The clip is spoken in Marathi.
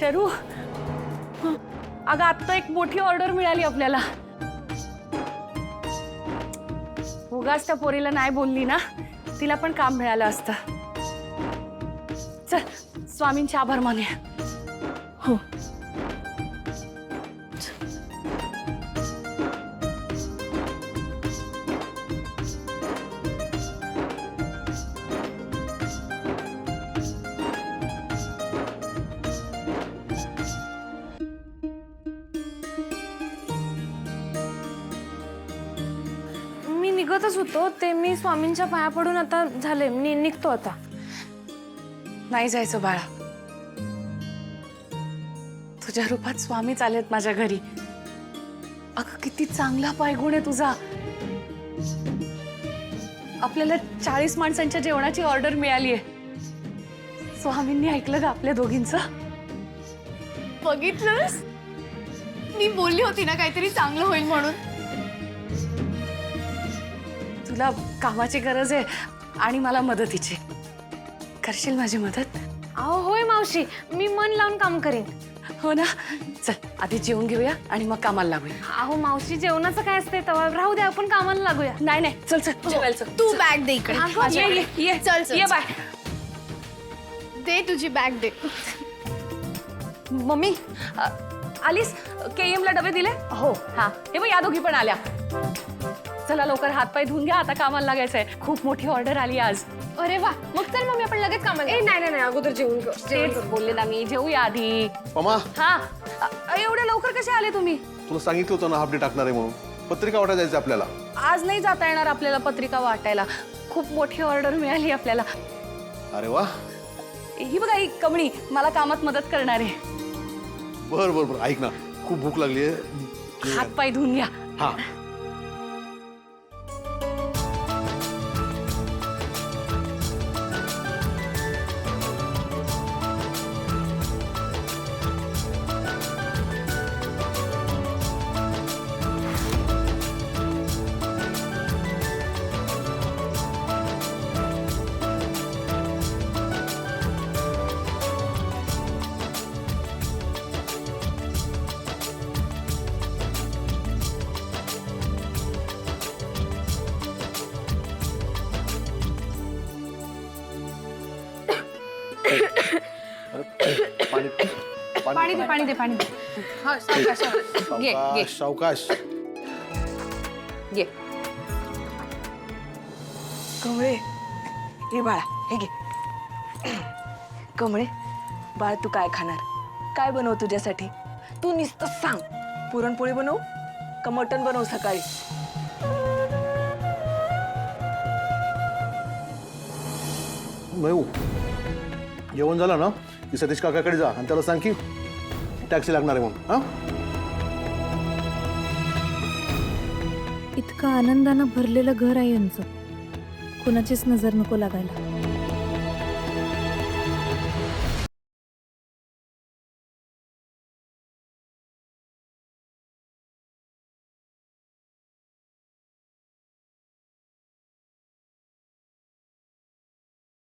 शरू, अगं आत्ता एक मोठी ऑर्डर मिळाली आपल्याला. उगाच त्या पोरीला नाही बोलली ना, तिला पण काम मिळालं असतं. चल स्वामींचे आभार मानूया. हो. मी निघतच होतो ते मी स्वामींच्या पाया पडून आता झाले निघतो आता. नाही जायचं बाळा, तुझ्या रूपात स्वामीच आलेत माझ्या घरी. अगं किती चांगला पायगुण आहे तुझा. आपल्याला 40 माणसांच्या जेवणाची ऑर्डर मिळाली आहे. स्वामींनी ऐकलं का आपल्या दोघींचं? बघितलंस, मी बोलली होती ना काहीतरी चांगलं होईल म्हणून. तुला कामाची गरज आहे आणि मला मदतीची. करशील माझी मदत? अहो होय मावशी, मी मन लावून काम करेन. हो ना. चल आधी जेवून घेऊया आणि मग कामाला लागूया. अहो मावशी, जेवणाचं काय असते तेव्हा, राहू दे आपण कामाला लागूया. नाही नाही, चल चल जेवायला चल. तू बॅग दे इकडे. अगं, ये ये ये चल चल ये बाय. दे तुझी बॅग दे. मम्मी आलीस? KM ला डबे दिले? हो. हा हे बघ, या दोघी पण आल्या. चला लवकर हातपाय धुवून घ्या, आता कामाला लागायचंय. खूप मोठी ऑर्डर आली आज. अरे वा, मग चल मम्मी आपण लगेच कामाला. नाही अगोदर जेवून तेच बोलले ना मी, जेवूया आधी. पमा, हा एवढ्या लवकर कसे आले तुम्ही? तुला सांगितलं होतं ना हाफ डे टाकणार आहे म्हणून. पत्रिका वाटायला जायचं आपल्याला. आज नाही जाता येणार आपल्याला पत्रिका वाटायला. खूप मोठी ऑर्डर मिळाली आपल्याला. अरे वा. ही बघा ही कमळी मला कामात मदत करणार आहे. बर बर बर, ऐक ना, खूप भूक लागली आहे. हातपाय धुवून घ्या. हा. पाणी पाणी दे पाणी दे पाणी दे. हा सावकाश घे घे सावकाश. घे. कमळे, हे बाळा हे घे. कमळे बाळ, तू काय खाणार? काय बनव तुझ्यासाठी? तू नुसतं सांग. पुरणपोळी बनवू का मटण बनवू सकाळी? मयू, जेवण झालं ना की सतीश काकाकडे जा आणि त्याला सांग की टॅक्सी लागणार आहे म्हणून. हा, इतकं आनंदानं भरलेलं घर आहे यांचं, कोणाचीच नजर नको लागायला.